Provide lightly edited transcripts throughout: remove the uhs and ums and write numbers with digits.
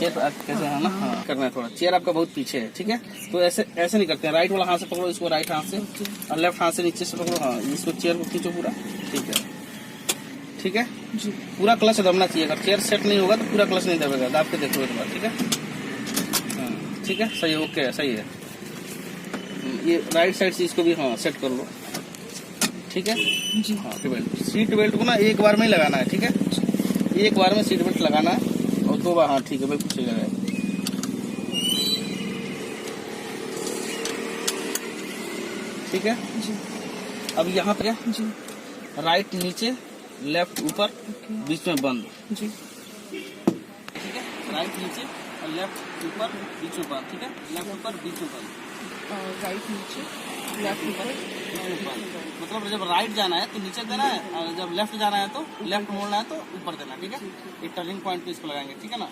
Chair कैसे है ना, हाँ करना है थोड़ा। चेयर आपका बहुत पीछे है, ठीक है, तो ऐसे ऐसे नहीं करते हैं। राइट वाला हाथ से पकड़ो इसको, राइट हाथ से, और लेफ्ट हाथ से नीचे से पकड़ो। हाँ, इसको चेयर को खींचो पूरा, ठीक है, ठीक है जी। पूरा क्लच दबना चाहिए। अगर चेयर सेट नहीं होगा तो पूरा क्लच नहीं दबेगा। दाब के देखो एक बार, ठीक है, हाँ ठीक है, सही है, ओके है, सही है। ये राइट साइड से इसको भी हाँ सेट कर लो, ठीक है जी। हाँ सीट बेल्ट को ना एक बार में ही लगाना है, ठीक है, एक बार में सीट बेल्ट लगाना है, और 2 बार, हाँ ठीक है, बिल्कुल सही लगाया। ठीक है जी। अब यहाँ पे जी राइट नीचे, लेफ्ट ऊपर, बीच में बंद जी, ठीक है, राइट नीचे और लेफ्ट ऊपर, बीच में बंद, ठीक है, लेफ्ट ऊपर, बीच में बंद, राइट नीचे, लेफ्ट ऊपर, मतलब जब राइट जाना है तो नीचे देना है, और जब लेफ्ट जाना है तो लेफ्ट मोड़ना है तो ऊपर देना, ठीक है। ये टर्निंग पॉइंट पे इसको लगाएंगे, ठीक है ना,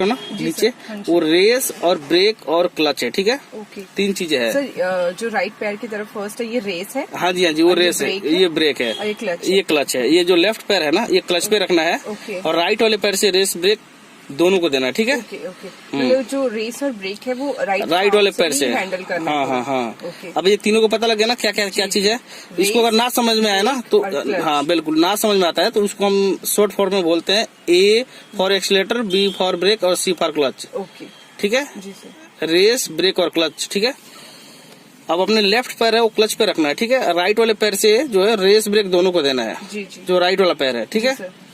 ना नीचे वो रेस और ब्रेक और क्लच है, ठीक है, ओके, 3 चीजें है सर। जो राइट पैर की तरफ फर्स्ट है ये रेस है, हाँ जी, हाँ जी, वो रेस है, ये ब्रेक है, ये क्लच है। ये जो लेफ्ट पैर है ना, ये क्लच पे रखना है, और राइट वाले पैर से रेस ब्रेक दोनों को देना है, ठीक है। ओके ओके, मतलब जो रेस और ब्रेक है वो राइट वाले पैर से हैंडल करना है। हाँ हाँ हाँ। अब ये तीनों को पता लग गया ना क्या क्या क्या चीज है। इसको अगर ना समझ में आए ना तो हाँ बिल्कुल, ना समझ में आता है तो उसको हम शॉर्ट फॉर्म में बोलते हैं A for accelerator, B for brake और C फॉर क्लच, ओके, ठीक है, रेस ब्रेक और क्लच, ठीक है। अब अपने लेफ्ट पैर है वो क्लच पे रखना है, ठीक है, राइट वाले पैर से जो है रेस ब्रेक दोनों को देना है, जो राइट वाला पैर है, ठीक है।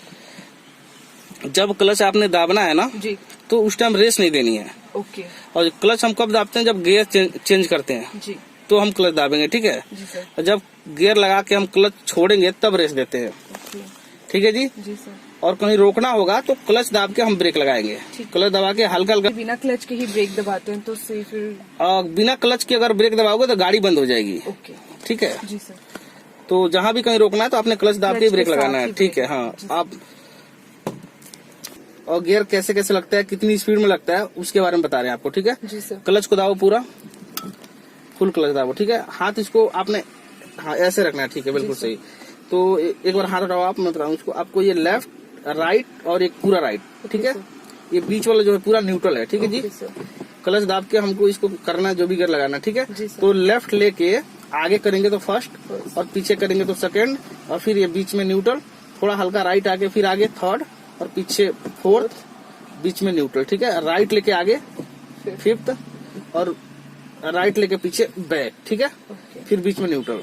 जब क्लच आपने दाबना है ना जी, तो उस टाइम रेस नहीं देनी है, ओके। और क्लच हम कब दाबते हैं, जब गियर चेंज करते हैं जी, तो हम क्लच दाबेंगे, ठीक है जी सर। और जब गियर लगा के हम क्लच छोड़ेंगे तब रेस देते हैं, ठीक है जी सर। और कहीं रोकना होगा तो क्लच दाब के हम ब्रेक लगाएंगे, क्लच दबा के हल्का हल्का। बिना क्लच के ही ब्रेक दबाते हैं तो फिर बिना क्लच के अगर ब्रेक दबाओगे तो गाड़ी बंद हो जाएगी, ओके, ठीक है जी सर। तो जहाँ भी कहीं रोकना है तो आपने क्लच दाब के ब्रेक लगाना है, ठीक है, हाँ। आप और गियर कैसे कैसे लगता है, कितनी स्पीड में लगता है, उसके बारे में बता रहे हैं आपको, ठीक है जी सर। क्लच को दाबो पूरा, फुल क्लच दाबो, ठीक है। हाथ इसको आपने हाँ ऐसे रखना है, ठीक है, बिल्कुल सही। तो एक बार हाथ उठाओ आप, मैं बताऊँ इसको आपको, ये लेफ्ट राइट और एक पूरा राइट, ठीक है। ये बीच वाला जो है पूरा न्यूट्रल है, ठीक है जी। क्लच दाब के हमको इसको करना है, जो भी गियर लगाना, ठीक है। तो लेफ्ट लेके आगे करेंगे तो फर्स्ट, और पीछे करेंगे तो सेकेंड, और फिर ये बीच में न्यूट्रल, थोड़ा हल्का राइट आके फिर आगे थर्ड, और पीछे फोर्थ, बीच में न्यूट्रल, ठीक है। राइट लेके आगे फिफ्थ, और राइट लेके पीछे बैक, ठीक है, फिर बीच में न्यूट्रल।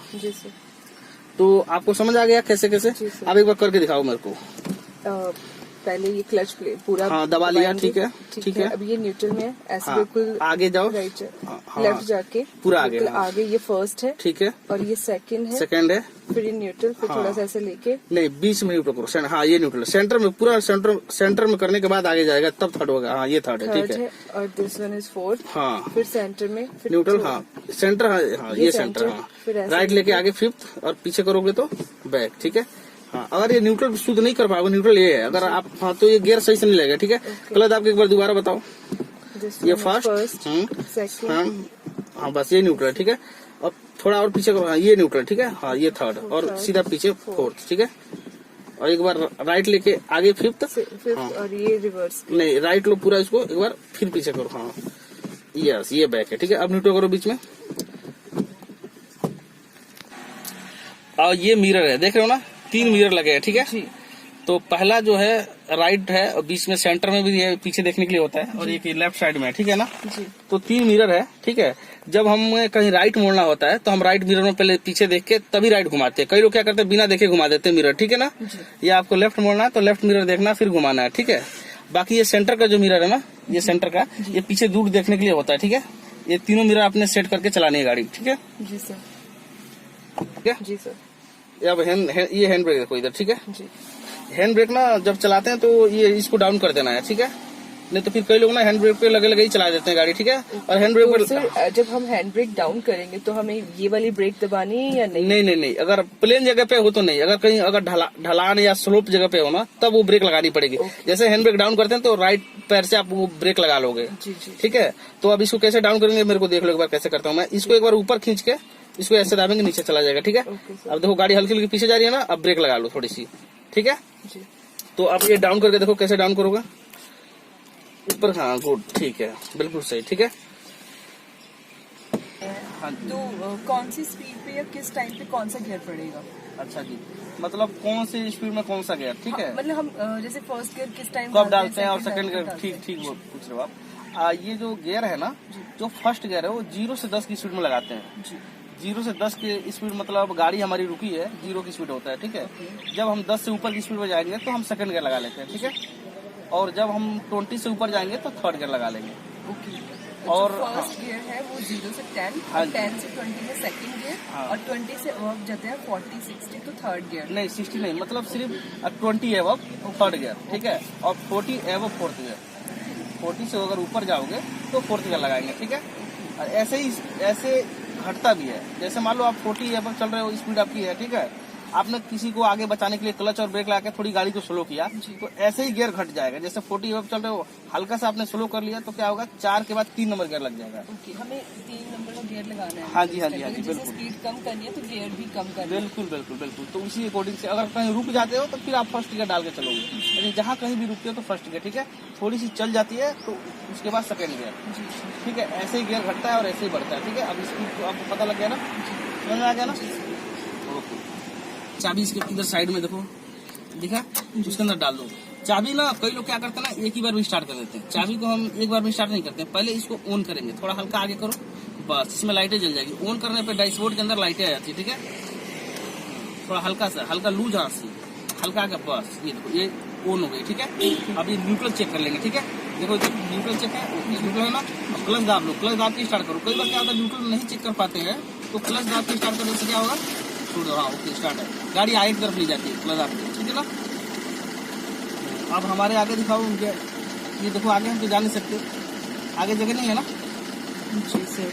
तो आपको समझ आ गया कैसे कैसे? आप एक बार करके दिखाओ मेरे को। पहले ये क्लच प्लेट पूरा हाँ दबा लिया, ठीक है ठीक है। अब ये न्यूट्रल में ऐसे बिल्कुल आगे जाओ, राइट लेफ्ट जाके पूरा आगे, आगे ये फर्स्ट है, ठीक है, और ये सेकंड है, फिर ये न्यूट्रल, फिर थोड़ा सा ऐसे लेके नहीं बीच में न्यूट्रल करो, हाँ ये न्यूट्रल सेंटर में, पूरा सेंटर में करने के बाद आगे जाएगा, तब थर्ड होगा, हाँ ये थर्ड है, ठीक है। और दिस वन इज फोर्थ, हाँ फिर सेंटर में फिर न्यूट्रल, हाँ सेंटर, हाँ ये सेंटर, हाँ राइट लेके आगे फिफ्थ, और पीछे करोगे तो बैक, ठीक है। हाँ अगर ये न्यूट्रल शुद्ध नहीं कर पाओगे, न्यूट्रल ये है, अगर आप हाँ तो ये गियर सही से नहीं लगेगा, ठीक है। क्लच आपको एक बार दोबारा बताओ, ये फर्स्ट सेकंड, हाँ बस ये न्यूट्रल है, ठीक है। अब थोड़ा और पीछे करो, हाँ ये न्यूट्रल, ठीक है, हाँ ये थर्ड, और सीधा पीछे फोर्थ, ठीक है। और एक बार राइट लेके आगे फिफ्थ, और ये रिवर्स नहीं, राइट लो पूरा इसको एक बार, फिर पीछे करो, हाँ यस ये बैक है, ठीक है। अब न्यूट्रल करो बीच में, और ये मिरर है, देख रहे हो ना, 3 मिरर लगे हैं, ठीक है। तो पहला जो है राइट है, और बीच में सेंटर में भी है, पीछे देखने के लिए होता है, और एक लेफ्ट साइड में है, ठीक है ना। तो 3 मिरर है, ठीक है। जब हम कहीं राइट मोड़ना होता है तो हम राइट मिरर में पहले पीछे देख के तभी राइट घुमाते हैं। कई लोग क्या करते हैं, बिना देखे घुमा देते हैं मिरर, ठीक है ना। या आपको लेफ्ट मोड़ना है तो लेफ्ट मिरर देखना फिर घुमाना है, ठीक है। बाकी ये सेंटर का जो मिरर है ना, ये सेंटर का, ये पीछे दूर देखने के लिए होता है, ठीक है। ये तीनों मिरर आपने सेट करके चलानी है गाड़ी, ठीक है जी सर, ठीक है जी सर। अब ये हैंड ब्रेक देखो इधर, ठीक है। हैंड ब्रेक ना जब चलाते हैं तो ये इसको डाउन कर देना है, ठीक है, नहीं तो फिर कई लोग ना हैंड ब्रेक पे लगे लगे ही चला देते हैं गाड़ी, ठीक है। और हैंड ब्रेक तो सर जब हम हैंड ब्रेक डाउन करेंगे तो हमें ये वाली ब्रेक दबानी है या नहीं? नहीं नहीं नहीं, अगर प्लेन जगह पे हो तो नहीं, अगर कहीं अगर ढलान या स्लोप जगह पे हो ना तब वो ब्रेक लगानी पड़ेगी। जैसे हैंड ब्रेक डाउन करते हैं तो राइट पैर से आप वो ब्रेक लगा लोगे, ठीक है। तो अब इसको कैसे डाउन करेंगे मेरे को देख लो एक बार कैसे करता हूँ मैं। इसको एक बार ऊपर खींच के इसको ऐसे दाबेंगे, नीचे चला जाएगा, ठीक है। अब देखो गाड़ी हल्की हल्की पीछे जा रही है ना, अब ब्रेक लगा लो थोड़ी सी, ठीक है। तो अब ये डाउन करके देखो कैसे डाउन करोगे, ऊपर, हाँ गुड, ठीक है, बिल्कुल सही, ठीक है। हाँ जी। तो कौन सी स्पीड पे या किस टाइम पे कौन सा गियर पड़ेगा? अच्छा जी, मतलब कौन सी स्पीड में कौन सा गियर, ठीक है। हाँ, मतलब हम जैसे फर्स्ट गियर किस टाइम कब डालते हैं और सेकंड गियर गियर, ठीक ठीक वो पूछ रहे हो आप। ये जो गियर है ना, जो फर्स्ट गियर है वो 0 से 10 की स्पीड में लगाते हैं। जी। 0 से 10 की स्पीड मतलब गाड़ी हमारी रुकी है, 0 की स्पीड होता है, ठीक है। जब हम 10 से ऊपर की स्पीड में जाएंगे तो हम सेकंड गियर लगा लेते हैं, ठीक है। और जब हम 20 से ऊपर जाएंगे तो थर्ड गियर लगा लेंगे। ओके। और फर्स्ट गियर है वो 0 से 10, हाँ और जी। 10 से 20 में सेकंड गियर, हाँ। और 20 से अब जाते हैं 40 60 तो थर्ड गियर। नहीं 60 नहीं, मतलब सिर्फ 20 एवं थर्ड गियर, ठीक है। और 40 एवं फोर्थ गियर। 40 से अगर ऊपर जाओगे तो फोर्थ गियर लगाएंगे, ठीक है। और ऐसे घटता भी है। जैसे मान लो आप 40 एवं चल रहे हो, स्पीड आपकी है, ठीक है। आपने किसी को आगे बचाने के लिए क्लच और ब्रेक लगा के थोड़ी गाड़ी को स्लो किया, तो ऐसे ही गियर घट जाएगा। जैसे 40 एवं चल रहे हो, हल्का सा आपने स्लो कर लिया तो क्या होगा, 4 के बाद 3 नंबर गियर लग जाएगा। ओके, हमें 3 नंबर का गियर लगाना है। हाँ जी, हाँ जी, हाँ जी, जैसे बिल्कुल स्पीड कम करनी है तो गियर भी कम करना है। बिल्कुल बिल्कुल बिल्कुल। तो उसी अकॉर्डिंग से अगर कहीं रुक जाते हो तो फिर आप फर्स्ट गियर डाल के चलोगे, यानी जहाँ कहीं भी रुकते हो तो फर्स्ट गियर, ठीक है। थोड़ी सी चल जाती है तो उसके बाद सेकेंड गियर, ठीक है। ऐसे ही गियर घटता है और ऐसे ही बढ़ता है, ठीक है। अब स्पीड तो आपको पता लग गया ना, समझ में आ गया ना। ओके, चाबी इसके इधर साइड में देखो, दिखा, उसके अंदर डाल दो चाबी। ना कई लोग क्या करते हैं ना, एक ही बार में स्टार्ट कर देते हैं। चाबी को हम एक बार में स्टार्ट नहीं करते हैं, पहले इसको ऑन करेंगे, थोड़ा हल्का आगे करो, बस इसमें लाइटें जल जाएगी। ऑन करने पे डैशबोर्ड के अंदर लाइटें आ जाती है, ठीक है। थोड़ा हल्का सा, हल्का लूज हाथ से, हल्का आगे, बस ये देखो, ये ऑन हो गई, ठीक है। अब ये न्यूट्रल चेक कर लेंगे, ठीक है। देखो न्यूट्रल चेक है, न्यूट्रल है ना। अब क्लच दाब लो, क्लच दाब के स्टार्ट करो। कई बार क्या होता है, न्यूट्रल नहीं चेक कर पाते हैं, तो क्लच दाब के स्टार्ट करने से क्या होगा, छोड़ दो, हाँ ओके स्टार्ट है, गाड़ी आगे की तरफ ले जाती है क्लच दाब के, ठीक है ना। अब हमारे आगे दिखाओ उनके, ये देखो आगे हम तो जा नहीं सकते, आगे जगह नहीं है ना। जी सर।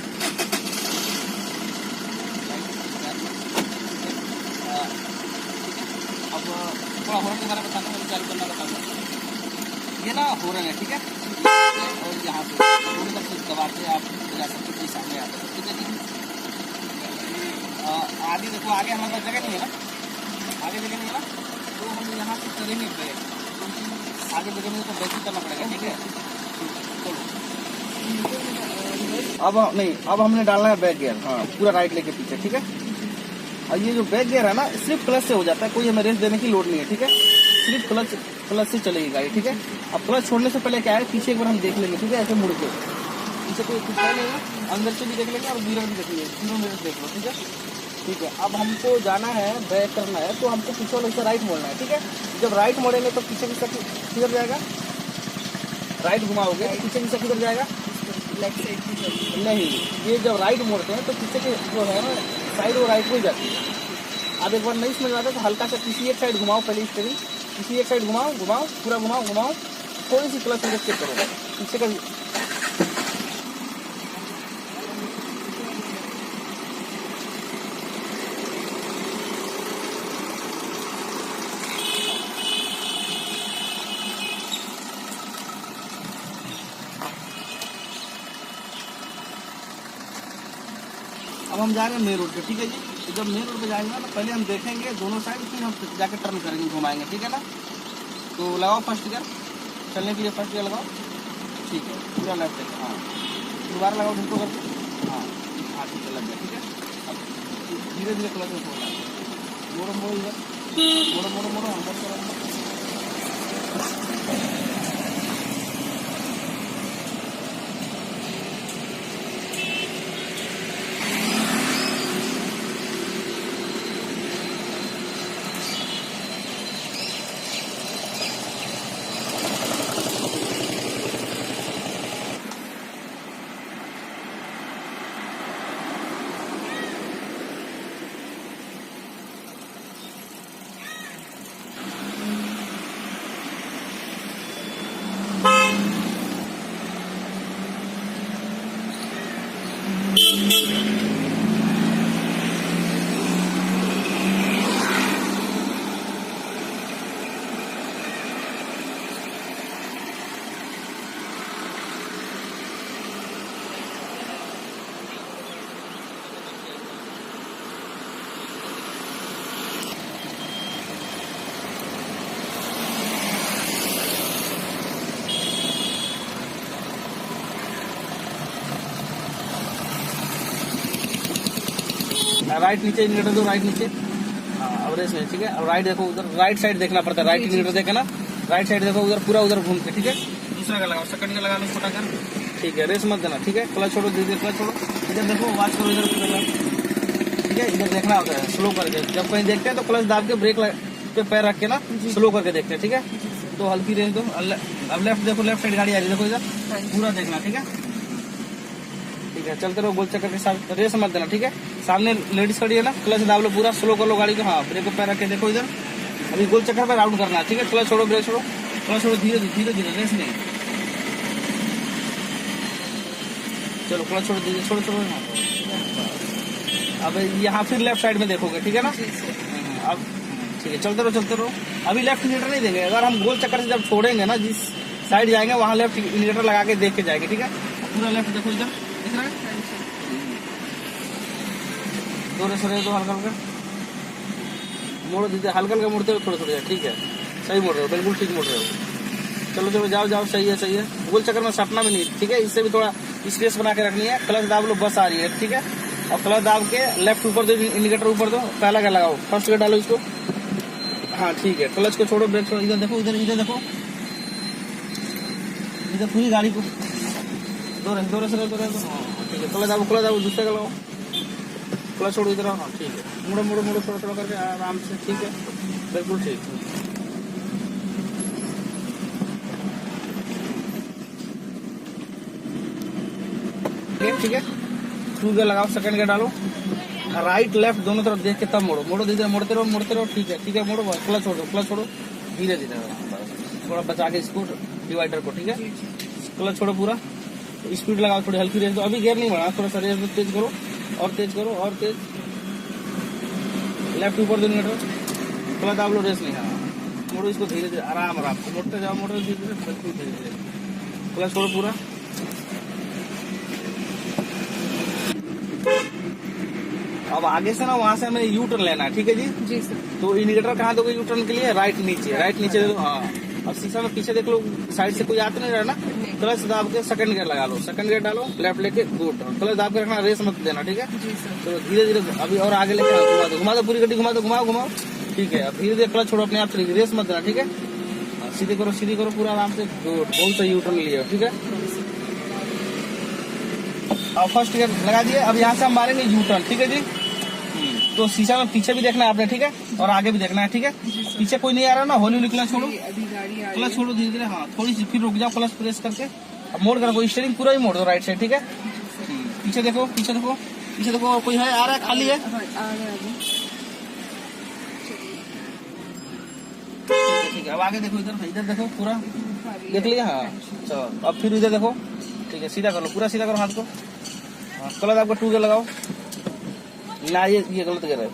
अब थोड़ा हॉर्न के बारे में बताना, चालू करना बताऊंगा। ये ना हॉर्न है, ठीक है। और यहाँ से दोनों तरफ से दबाते आप जा सकते, सामने आते हैं, ठीक है जी। आगे देखो, आगे हमारे पास जगह नहीं है ना, आगे जगह नहीं है ना, तो हम यहाँ से करेंगे ब्रेक। आगे जगह नहीं तो ब्रेक ही करना पड़ेगा, ठीक है। चलो अब नहीं, अब हमने डालना है बैक गियर, हाँ पूरा राइट लेके पीछे, ठीक है। और ये जो बैक गियर है ना, सिर्फ क्लच से हो जाता है, कोई हमें रेस्ट देने की लोड नहीं है, ठीक है। सिर्फ क्लच से चलेगी गाड़ी, ठीक है। अब क्लच छोड़ने से पहले क्या है, पीछे एक बार हम देख लेंगे, ठीक है। ऐसे मुड़ के पीछे कोई कुछ है नहीं, अंदर से भी देख लेंगे और मिरर भी देख लेंगे, तीनों मिरर देख लो, ठीक है। ठीक है, अब हमको जाना है, बैक करना है, तो हमको पीछे वाले से राइट मोड़ना है, ठीक है। जब राइट मोड़ेंगे तो पीछे की किधर जाएगा, राइट घुमाओगे तो पीछे की किधर जाएगा, लेफ्ट साइड की तरफ। नहीं, ये जब राइट मोड़ते हैं तो पीछे की जो है ना साइड, वो राइट को ही जाती है। अब एक बार नहीं समझ आता तो हल्का सा किसी एक साइड घुमाओ, पहले स्टीयरिंग किसी एक साइड घुमाओ, पूरा घुमाओ, थोड़ी सी क्लच चेक करो पीछे का। अब हम जा रहे हैं मेन रोड पे, ठीक है जी। तो जब मेन रोड पे जाएंगे ना, तो पहले हम देखेंगे दोनों साइड, फिर हम जाके टर्न करेंगे, घुमाएंगे, ठीक है ना। तो लगाओ फर्स्ट गियर, चलने के लिए फर्स्ट गियर लगाओ, ठीक है, पूरा लेफ्ट है, हाँ दोबारा लगाओ ढूंढो करके, हाँ हाँ ठीक है, लग गया, ठीक है। अब धीरे धीरे क्लच में छोड़ना है, मोड़ो इधर, मोड़ो अंदर करो। राइट नीचे इंडिकेटर दो, राइट नीचे। हाँ अब रेस में, ठीक है। अब राइट देखो, उधर राइट साइड देखना पड़ता है, राइट इंडिकेटर देखे ना, राइट साइड देखो उधर, पूरा उधर घूम के, ठीक है। दूसरा का लगाओ, सेकंड का लगा लो छोटा कर, ठीक है। रेस मत देना, ठीक है। क्लच छोड़ो, धीरे क्लच छोड़ो, इधर देखो, वॉच करो इधर, ठीक है। इधर देखना होता है स्लो करके, जब कहीं देखते हैं तो क्लच दाब के ब्रेक पे पैर रख के ना स्लो करके देखते हैं, ठीक है। तो हल्की रेस दो। अब लेफ्ट देखो, लेफ्ट साइड गाड़ी आ रही है, देखो इधर पूरा देखना, ठीक है। ठीक है, चलते रहो गोल चक्कर के साथ, रेस मत देना, ठीक है। सामने लेडीज खड़ी है ना, क्लच दाब लो, पूरा स्लो कर लो गाड़ी को। हाँ ब्रेक पे पैर रख के देखो इधर, अभी गोल चक्कर पे राउंड करना है, ठीक है। क्लच छोड़ो, ब्रेक छोड़ो, क्लच छोड़ो, धीरे धीरे धीरे, रेस नहीं। चलो क्लच छोड़ो, धीरे छोड़ो छोड़ो। अब यहाँ फिर लेफ्ट साइड में देखोगे, ठीक है ना। अब ठीक है, चलते रहो। अभी लेफ्ट इंडिकेटर नहीं देंगे, अगर हम गोल चक्कर से जब छोड़ेंगे ना, जिस साइड जाएंगे वहाँ लेफ्ट इंडिकेटर लगा के देख के जाएंगे, ठीक है। पूरा लेफ्ट देखो इधर, दिख रहा है। दो रेस रहे, दो हल्का हल्का मोड़ो, दीजिए हल्का हल्का मुड़ते हो, थोड़े, ठीक है। सही मोड़ रहे हो, बिल्कुल ठीक मोड़ रहे हो। चलो जाओ, सही है। गोल चक्कर में सटना भी नहीं, ठीक है। इससे भी थोड़ा स्पेस बना के रखनी है। क्लच दाब लो, बस आ रही है, ठीक है। और क्लच दाब के लेफ्ट ऊपर दो, इंडिकेटर ऊपर दो, पहला क्या लगाओ, फर्स्ट गेयर डालो इसको। हाँ ठीक है, क्लच को छोड़ो, ब्रेक छोड़ो, इधर देखो, इधर देखो, इधर पूरी गाड़ी को दो रेस, ठीक है। क्लच दाबो, दूसरे का लगाओ, क्लच छोड़ो इधर। हाँ ठीक है, मुड़ो थोड़ा करके आराम से, ठीक है, बिल्कुल ठीक। ठीक है, टू गियर लगाओ, सेकंड गियर डालो, राइट लेफ्ट दोनों तरफ देख के तब मोड़ो, धीरे मोड़ते रहो, ठीक है, मोड़ो, क्लच छोड़ो, धीरे थोड़ा बचा के इसको, डिवाइडर को, ठीक है। क्लच छोड़ो पूरा, स्पीड लगाओ, थोड़ी हल्की रेस दो, अभी गियर नहीं बढ़ा, थोड़ा सा रेस दो, तेज करो, और तेज, लेफ्ट ऊपर दो इंडिकेटर, क्लच दाब लो, रेस नहीं। हाँ मोड़ो इसको धीरे, आराम से मोड़ते जाओ, धीरे, बिल्कुल धीरे, क्लच छोड़ो पूरा। अब आगे से ना वहाँ से हमें यू टर्न लेना है, ठीक है जी सर। तो इंडिकेटर कहाँ दोगे यू टर्न के लिए, राइट नीचे दे दो। हाँ अब शीशा में पीछे देख लो, साइड से कोई आता नहीं रहा ना, क्लच दाब के सेकंड गियर लगा लो, सेकंड गियर डालो, लेफ्ट लेके गुड, क्लच दाब के रखना, रेस मत देना, ठीक है। तो धीरे अभी और आगे लेके घुमा दो पूरी गड्डी, घुमाओ, ठीक है। अब धीरे क्लच छोड़ो, अपने आप चलेगी, रेस मत देना, ठीक है। सीधी करो पूरा आराम से, गुड, बहुत सही यू टर्न लिया, ठीक है। और फर्स्ट गियर लगा दिए, अब यहाँ से हम मारेंगे यू टर्न, ठीक है जी। तो शीशा में पीछे भी देखना है आपने, ठीक है, और आगे भी देखना है, ठीक है। पीछे कोई नहीं आ रहा ना, हौली क्लच छोड़ो, धीरे, हाँ थोड़ी सी फिर रुक जाओ, क्लच प्रेस करके अब मोड़ कर, स्टीयरिंग पूरा ही मोड़ दो राइट साइड, ठीक है। पीछे देखो, कोई है, आ रहा है, खाली है, ठीक है। अब आगे देखो, इधर देखो, पूरा देख लिया। हाँ चलो, अब फिर इधर देखो, ठीक है, सीधा कर लो, पूरा सीधा करो हाथ को। हाँ क्लच आपका टू गियर लगाओ ना, ये गलत गियर है,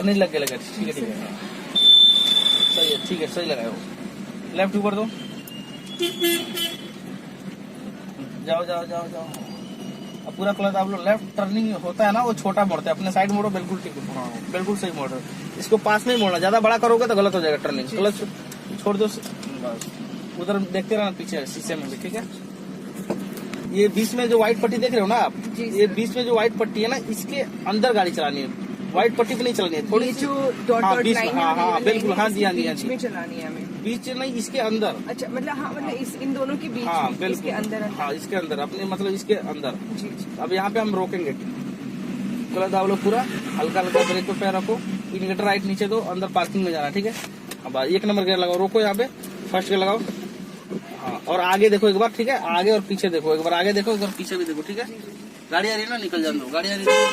नहीं लग गया, ठीक है, सही है, ठीक है, सही लगाओ, लेफ्ट ऊपर दो, जाओ। अब पूरा क्लच आप लोग, लेफ्ट टर्निंग होता है ना, वो छोटा मोड़ते हैं, अपने साइड मोड़ो, बिल्कुल ठीक है, बिल्कुल सही मोड़ रहे हो। इसको पास में ही मोड़ना, ज्यादा बड़ा करोगे तो गलत हो जाएगा टर्निंग, क्लच छोड़ दो, उधर देखते रहना पीछे शीशे में भी, ठीक है। ये बीच में जो व्हाइट पट्टी देख रहे हो ना आप, ये बीच में जो व्हाइट पट्टी है ना, इसके अंदर गाड़ी चलानी है, व्हाइट पट्टी पे नहीं चलानी है, थोड़ी जो डॉट लाइन, हाँ बिल्कुल, हाँ जी, बीच में चलानी है हमें, बीच नहीं, इसके अंदर। अच्छा मतलब, हाँ मतलब इन दोनों के बीच, हाँ बिल्कुल, इसके अंदर, हाँ इसके अंदर, अपने मतलब इसके अंदर जी। अब यहाँ पे हम रोकेंगे, क्लच दाब लो पूरा, हल्का ब्रेक पे पैर रखो, इंडिकेटर राइट नीचे दो, अंदर पार्किंग में जाना, ठीक है। अब 1 नंबर गियर लगाओ, रोको यहाँ पे, फर्स्ट गियर लगाओ, हाँ और आगे देखो एक बार, ठीक है, आगे और पीछे देखो, एक बार आगे देखो, एक बार पीछे भी देखो, ठीक है। गाड़ी आ रही है ना, निकल जाने दो, गाड़ी आ रही है,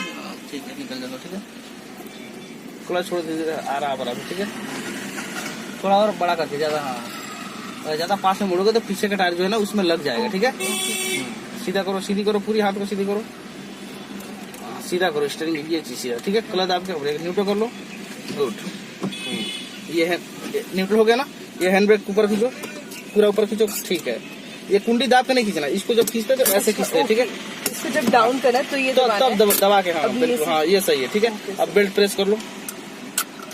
ठीक है, निकल जाओ, ठीक है। क्लच छोड़ दीजिए, आ रहा बराबर, ठीक है। थोड़ा और बड़ा करके, ज्यादा, हाँ ज्यादा पास में मुड़ोगे तो पीछे का टायर जो है ना उसमें लग जाएगा, ठीक है। सीधी करो पूरी, हाथ को सीधी करो, सीधा करो, स्टीयरिंग ये चीज सीधा, ठीक है। क्लच आपके ब्रेक न्यूट्रल कर लो, गुड, ये है न्यूट्रल हो गया ना। ये हैंड ब्रेक ऊपर खींचो, पूरा ऊपर खींचो, ठीक है। ये कुंडी दाब के नहीं खींचना, इसको जब खींचते तो ऐसे खींचते हैं, ठीक है। इसको जब डाउन करना तो ये तब दबा के, हाँ बिल्कुल, हाँ ये सही है, ठीक है। अब बेल्ट प्रेस कर लो,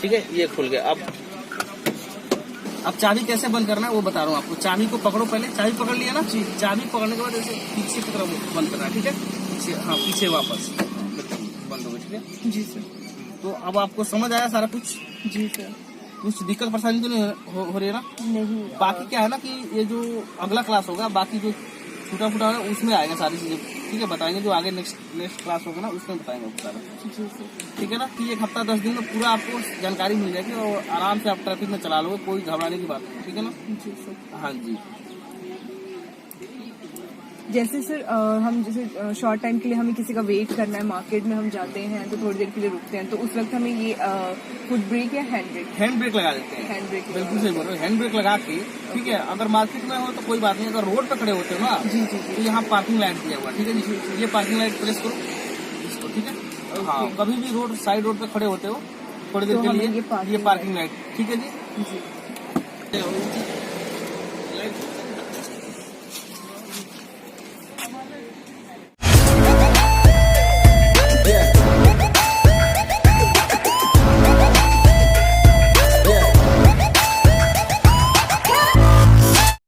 ठीक है, ये खुल गया। अब चाबी कैसे बंद करना है वो बता रहा हूँ आपको। चाबी को पकड़ो, पहले चाबी पकड़ लिया ना, चाबी पकड़ने के बाद ऐसे पीछे की तरफ बंद करना है, ठीक है। हाँ पीछे वापस बंद होगा, ठीक है जी सर। तो अब आपको समझ आया सारा कुछ? जी सर। कुछ दिक्कत परेशानी तो नहीं हो रही है ना? नहीं। बाकी क्या है ना कि ये जो अगला क्लास होगा, बाकी जो छोटा फूटा है उसमें आएगा सारी चीजें, ठीक है, बताएंगे जो आगे नेक्स्ट क्लास होगा ना उसमें बताएंगे आपको सारा। जी सर। ठीक है ना कि 1 हफ्ता 10 दिन में पूरा आपको जानकारी मिल जाएगी और आराम से आप ट्रैफिक में चला लोगे, कोई घबराने की बात नहीं, ठीक है ना? जी सर। हाँ जी। जैसे सर हम जैसे शॉर्ट टाइम के लिए हमें किसी का वेट करना है, मार्केट में हम जाते हैं तो थोड़ी देर के लिए रुकते हैं, तो उस वक्त हमें ये फुट ब्रेक या हैंड ब्रेक? हैंड ब्रेक लगा देते हैं। Hand brake. बिल्कुल सही बोल रहे हो, हैंड ब्रेक लगा के, ठीक है। अगर मार्केट में हो तो कोई बात नहीं, अगर रोड पे खड़े होते हो ना, जी जी तो यहाँ पार्किंग लाइट दिया हुआ, ठीक है जी, ये पार्किंग लाइट प्रेस करो इसको, ठीक है। हाँ, कभी भी रोड साइड रोड पे खड़े होते हो थोड़ी देर के लिए, ये पार्किंग लाइट, ठीक है जी।